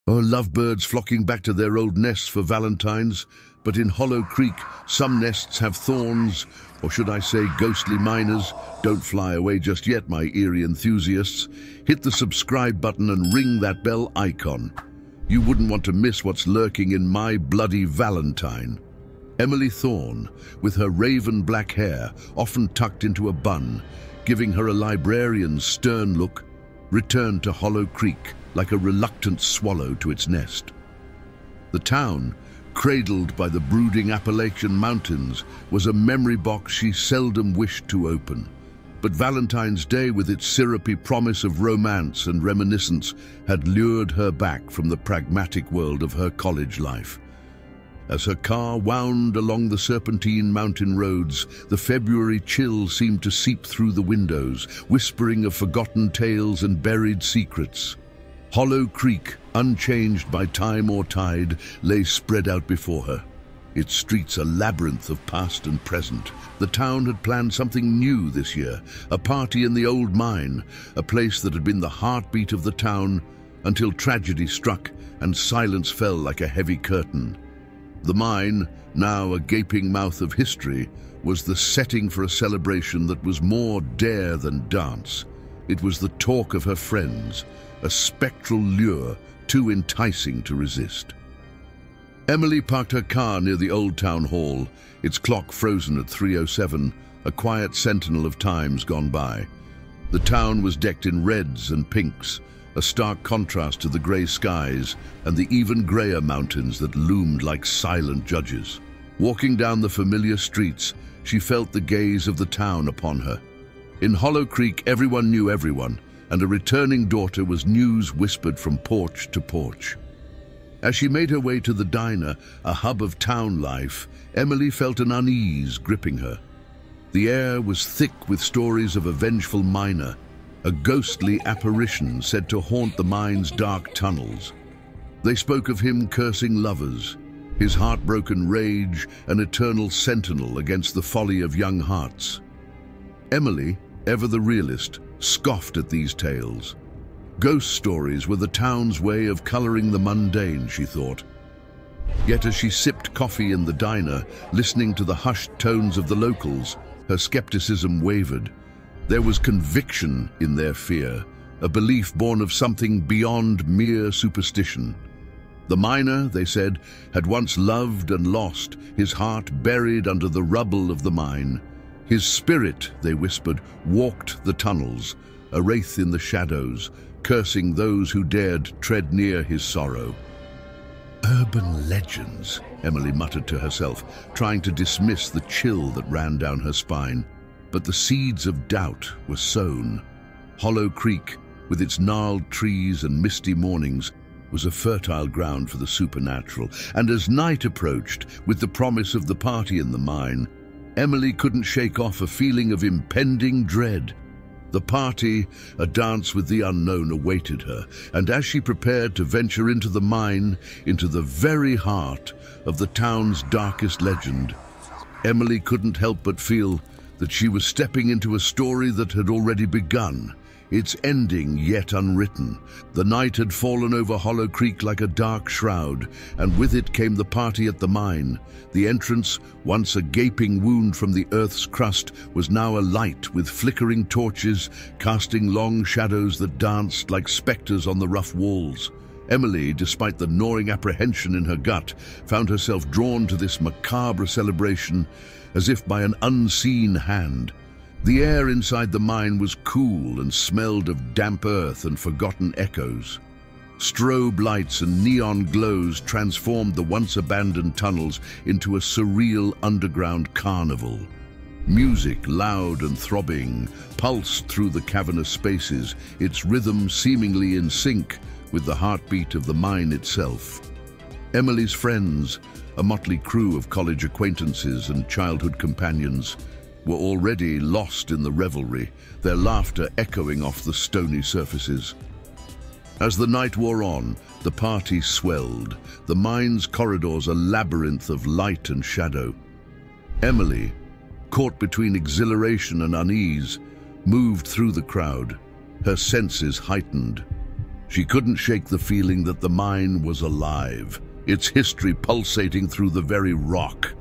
Oh, lovebirds flocking back to their old nests for Valentines, but in Hollow Creek, some nests have thorns, or should I say ghostly miners. Don't fly away just yet, my eerie enthusiasts. Hit the subscribe button and ring that bell icon. You wouldn't want to miss what's lurking in my bloody Valentine. Emily Thorne, with her raven black hair often tucked into a bun, giving her a librarian's stern look, returned to Hollow Creek like a reluctant swallow to its nest. The town, cradled by the brooding Appalachian Mountains, was a memory box she seldom wished to open. But Valentine's Day, with its syrupy promise of romance and reminiscence, had lured her back from the pragmatic world of her college life. As her car wound along the serpentine mountain roads, the February chill seemed to seep through the windows, whispering of forgotten tales and buried secrets. Hollow Creek, unchanged by time or tide, lay spread out before her, its streets a labyrinth of past and present. The town had planned something new this year, a party in the old mine, a place that had been the heartbeat of the town until tragedy struck and silence fell like a heavy curtain. The mine, now a gaping mouth of history, was the setting for a celebration that was more dare than dance. It was the talk of her friends, a spectral lure too enticing to resist. Emily parked her car near the old town hall, its clock frozen at 3:07, a quiet sentinel of times gone by. The town was decked in reds and pinks, a stark contrast to the grey skies and the even greyer mountains that loomed like silent judges. Walking down the familiar streets, she felt the gaze of the town upon her. In Hollow Creek, everyone knew everyone, and a returning daughter was news whispered from porch to porch. As she made her way to the diner, a hub of town life, Emily felt an unease gripping her. The air was thick with stories of a vengeful miner, a ghostly apparition said to haunt the mine's dark tunnels. They spoke of him cursing lovers, his heartbroken rage an eternal sentinel against the folly of young hearts. Emily, ever the realist, scoffed at these tales. Ghost stories were the town's way of coloring the mundane, she thought. Yet as she sipped coffee in the diner, listening to the hushed tones of the locals, her skepticism wavered. There was conviction in their fear, a belief born of something beyond mere superstition. The miner, they said, had once loved and lost, his heart buried under the rubble of the mine. His spirit, they whispered, walked the tunnels, a wraith in the shadows, cursing those who dared tread near his sorrow. Urban legends, Emily muttered to herself, trying to dismiss the chill that ran down her spine. But the seeds of doubt were sown. Hollow Creek, with its gnarled trees and misty mornings, was a fertile ground for the supernatural. And as night approached, with the promise of the party in the mine, Emily couldn't shake off a feeling of impending dread. The party, a dance with the unknown, awaited her, and as she prepared to venture into the mine, into the very heart of the town's darkest legend, Emily couldn't help but feel that she was stepping into a story that had already begun, its ending yet unwritten. The night had fallen over Hollow Creek like a dark shroud, and with it came the party at the mine. The entrance, once a gaping wound from the earth's crust, was now alight with flickering torches, casting long shadows that danced like specters on the rough walls. Emily, despite the gnawing apprehension in her gut, found herself drawn to this macabre celebration as if by an unseen hand. The air inside the mine was cool and smelled of damp earth and forgotten echoes. Strobe lights and neon glows transformed the once-abandoned tunnels into a surreal underground carnival. Music, loud and throbbing, pulsed through the cavernous spaces, its rhythm seemingly in sync with the heartbeat of the mine itself. Emily's friends, a motley crew of college acquaintances and childhood companions, were already lost in the revelry, their laughter echoing off the stony surfaces. As the night wore on, the party swelled, the mine's corridors a labyrinth of light and shadow. Emily, caught between exhilaration and unease, moved through the crowd, her senses heightened. She couldn't shake the feeling that the mine was alive, its history pulsating through the very rock.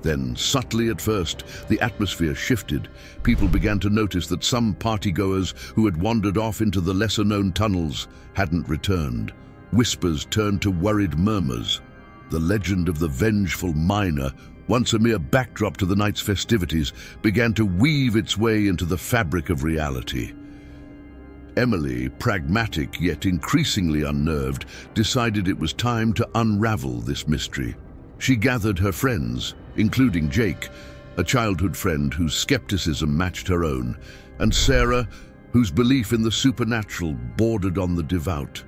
Then, subtly at first, the atmosphere shifted. People began to notice that some partygoers who had wandered off into the lesser-known tunnels hadn't returned. Whispers turned to worried murmurs. The legend of the vengeful miner, once a mere backdrop to the night's festivities, began to weave its way into the fabric of reality. Emily, pragmatic yet increasingly unnerved, decided it was time to unravel this mystery. She gathered her friends, including Jake, a childhood friend whose skepticism matched her own, and Sarah, whose belief in the supernatural bordered on the devout.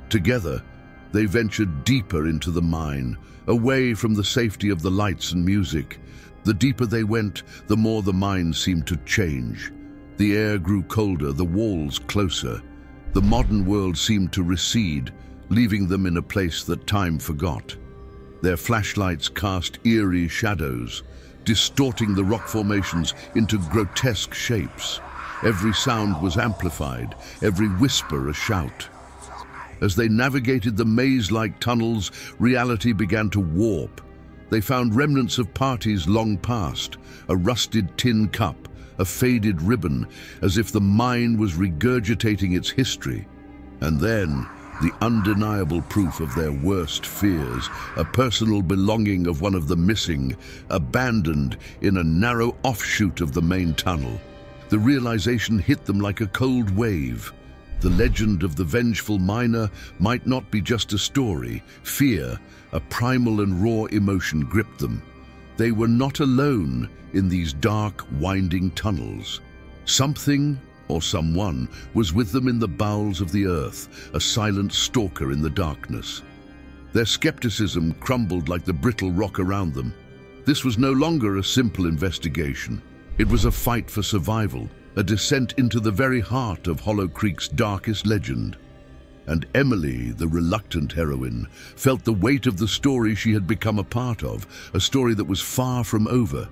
Together, they ventured deeper into the mine, away from the safety of the lights and music. The deeper they went, the more the mine seemed to change. The air grew colder, the walls closer. The modern world seemed to recede, leaving them in a place that time forgot. Their flashlights cast eerie shadows, distorting the rock formations into grotesque shapes. Every sound was amplified, every whisper a shout. As they navigated the maze-like tunnels, reality began to warp. They found remnants of parties long past, a rusted tin cup, a faded ribbon, as if the mine was regurgitating its history. And then, the undeniable proof of their worst fears, a personal belonging of one of the missing, abandoned in a narrow offshoot of the main tunnel. The realization hit them like a cold wave. The legend of the vengeful miner might not be just a story. Fear, a primal and raw emotion, gripped them. They were not alone in these dark, winding tunnels. Something, or someone, was with them in the bowels of the earth, a silent stalker in the darkness. Their skepticism crumbled like the brittle rock around them. This was no longer a simple investigation. It was a fight for survival, a descent into the very heart of Hollow Creek's darkest legend. And Emily, the reluctant heroine, felt the weight of the story she had become a part of, a story that was far from over.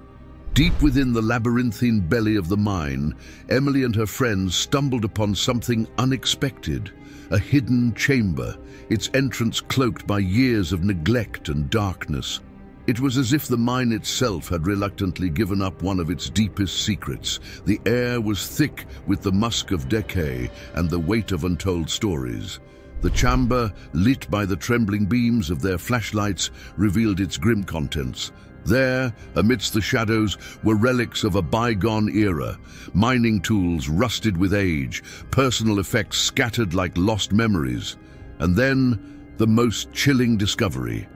Deep within the labyrinthine belly of the mine, Emily and her friends stumbled upon something unexpected, a hidden chamber, its entrance cloaked by years of neglect and darkness. It was as if the mine itself had reluctantly given up one of its deepest secrets. The air was thick with the musk of decay and the weight of untold stories. The chamber, lit by the trembling beams of their flashlights, revealed its grim contents. There, amidst the shadows, were relics of a bygone era, mining tools rusted with age, personal effects scattered like lost memories. And then, the most chilling discovery,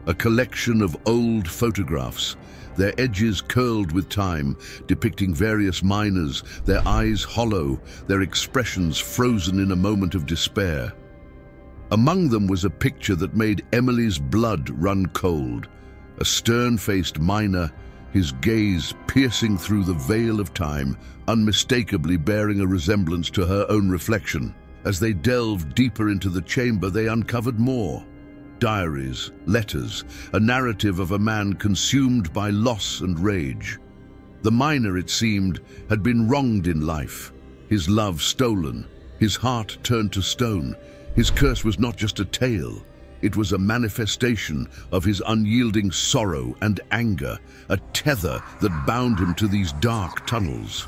a collection of old photographs, their edges curled with time, depicting various miners, their eyes hollow, their expressions frozen in a moment of despair. Among them was a picture that made Emily's blood run cold. A stern-faced miner, his gaze piercing through the veil of time, unmistakably bearing a resemblance to her own reflection. As they delved deeper into the chamber, they uncovered more. Diaries, letters, a narrative of a man consumed by loss and rage. The miner, it seemed, had been wronged in life, his love stolen, his heart turned to stone. His curse was not just a tale. It was a manifestation of his unyielding sorrow and anger, a tether that bound him to these dark tunnels.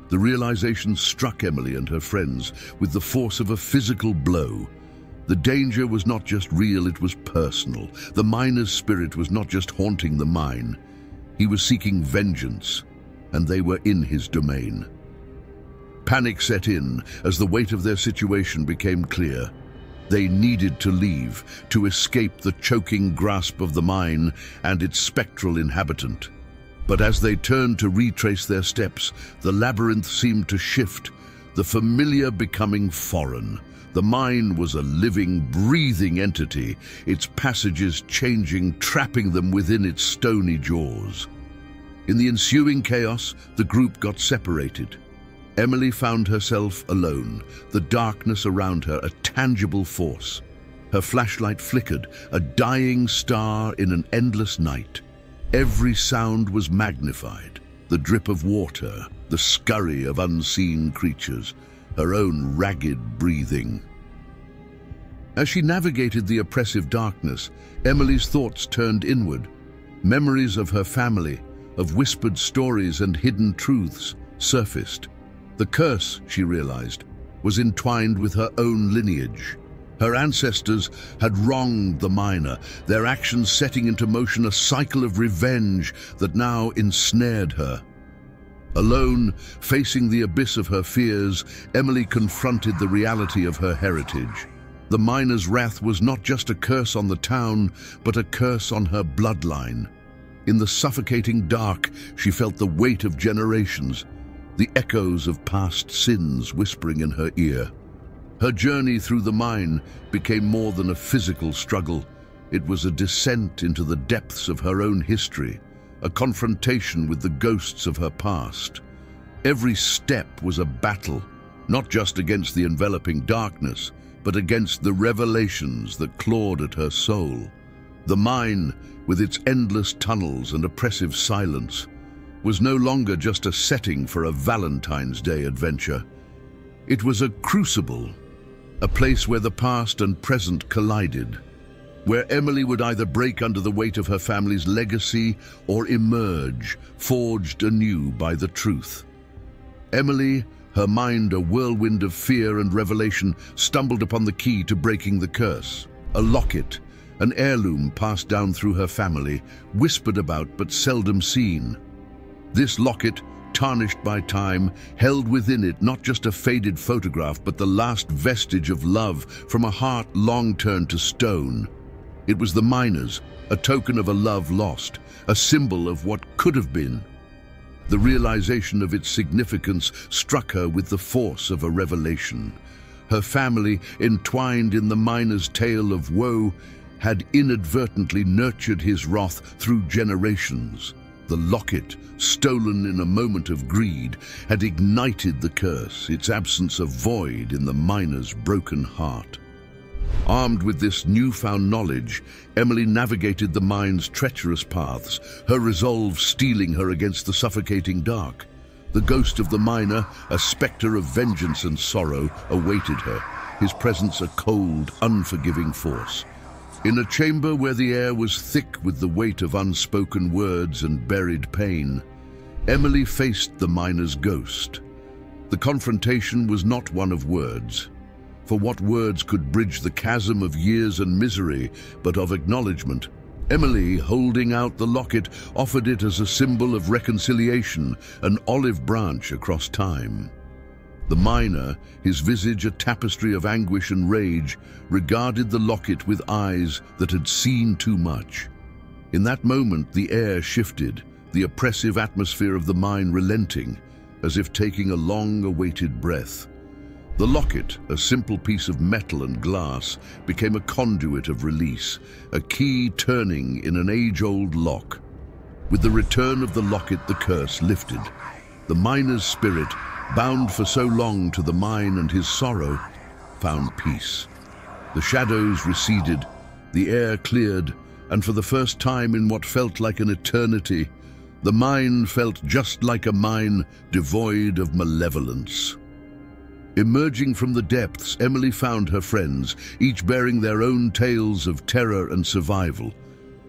The realization struck Emily and her friends with the force of a physical blow. The danger was not just real, it was personal. The miner's spirit was not just haunting the mine. He was seeking vengeance, and they were in his domain. Panic set in as the weight of their situation became clear. They needed to leave, to escape the choking grasp of the mine and its spectral inhabitant. But as they turned to retrace their steps, the labyrinth seemed to shift, the familiar becoming foreign. The mine was a living, breathing entity, its passages changing, trapping them within its stony jaws. In the ensuing chaos, the group got separated. Emily found herself alone, the darkness around her a tangible force. Her flashlight flickered, a dying star in an endless night. Every sound was magnified, the drip of water, the scurry of unseen creatures, her own ragged breathing. As she navigated the oppressive darkness, Emily's thoughts turned inward. Memories of her family, of whispered stories and hidden truths, surfaced. The curse, she realized, was entwined with her own lineage. Her ancestors had wronged the miner, their actions setting into motion a cycle of revenge that now ensnared her. Alone, facing the abyss of her fears, Emily confronted the reality of her heritage. The miner's wrath was not just a curse on the town, but a curse on her bloodline. In the suffocating dark, she felt the weight of generations, the echoes of past sins whispering in her ear. Her journey through the mine became more than a physical struggle. It was a descent into the depths of her own history, a confrontation with the ghosts of her past. Every step was a battle, not just against the enveloping darkness, but against the revelations that clawed at her soul. The mine, with its endless tunnels and oppressive silence, was no longer just a setting for a Valentine's Day adventure. It was a crucible, a place where the past and present collided, where Emily would either break under the weight of her family's legacy or emerge, forged anew by the truth. Emily, her mind a whirlwind of fear and revelation, stumbled upon the key to breaking the curse. A locket, an heirloom passed down through her family, whispered about but seldom seen. This locket, tarnished by time, held within it not just a faded photograph, but the last vestige of love from a heart long turned to stone. It was the miner's, a token of a love lost, a symbol of what could have been. The realization of its significance struck her with the force of a revelation. Her family, entwined in the miner's tale of woe, had inadvertently nurtured his wrath through generations. The locket, stolen in a moment of greed, had ignited the curse, its absence a void in the miner's broken heart. Armed with this newfound knowledge, Emily navigated the mine's treacherous paths, her resolve steeling her against the suffocating dark. The ghost of the miner, a spectre of vengeance and sorrow, awaited her, his presence a cold, unforgiving force. In a chamber where the air was thick with the weight of unspoken words and buried pain, Emily faced the miner's ghost. The confrontation was not one of words, for what words could bridge the chasm of years and misery, but of acknowledgement. Emily, holding out the locket, offered it as a symbol of reconciliation, an olive branch across time. The miner, his visage a tapestry of anguish and rage, regarded the locket with eyes that had seen too much. In that moment, the air shifted, the oppressive atmosphere of the mine relenting, as if taking a long-awaited breath. The locket, a simple piece of metal and glass, became a conduit of release, a key turning in an age-old lock. With the return of the locket, the curse lifted. The miner's spirit, bound for so long to the mine and his sorrow, found peace. The shadows receded, the air cleared, and for the first time in what felt like an eternity, the mine felt just like a mine, devoid of malevolence. Emerging from the depths, Emily found her friends, each bearing their own tales of terror and survival.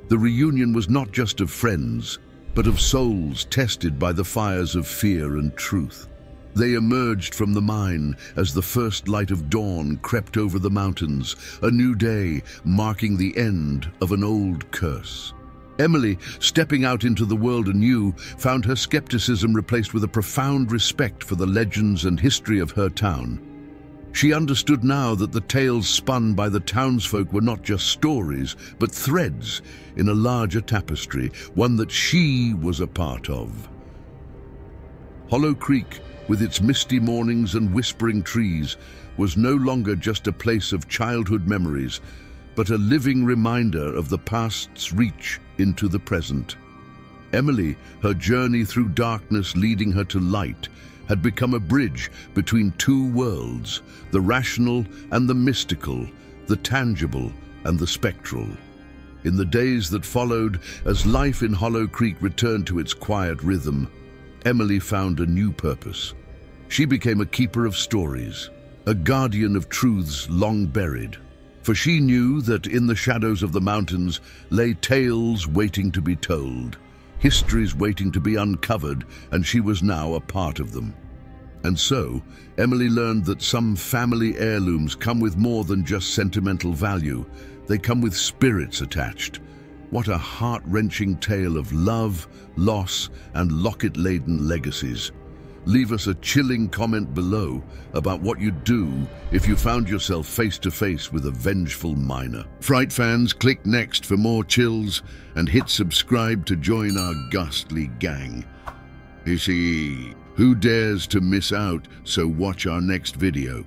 The reunion was not just of friends, but of souls tested by the fires of fear and truth. They emerged from the mine as the first light of dawn crept over the mountains, a new day marking the end of an old curse. Emily, stepping out into the world anew, found her skepticism replaced with a profound respect for the legends and history of her town. She understood now that the tales spun by the townsfolk were not just stories, but threads in a larger tapestry, one that she was a part of. Hollow Creek, with its misty mornings and whispering trees, was no longer just a place of childhood memories, but a living reminder of the past's reach into the present. Emily, her journey through darkness leading her to light, had become a bridge between two worlds, the rational and the mystical, the tangible and the spectral. In the days that followed, as life in Hollow Creek returned to its quiet rhythm, Emily found a new purpose. She became a keeper of stories, a guardian of truths long buried. For she knew that in the shadows of the mountains lay tales waiting to be told, histories waiting to be uncovered, and she was now a part of them. And so, Emily learned that some family heirlooms come with more than just sentimental value. They come with spirits attached. What a heart-wrenching tale of love, loss, and locket-laden legacies. Leave us a chilling comment below about what you'd do if you found yourself face-to-face with a vengeful miner. Fright fans, click next for more chills and hit subscribe to join our ghastly gang. You see, who dares to miss out, so watch our next video.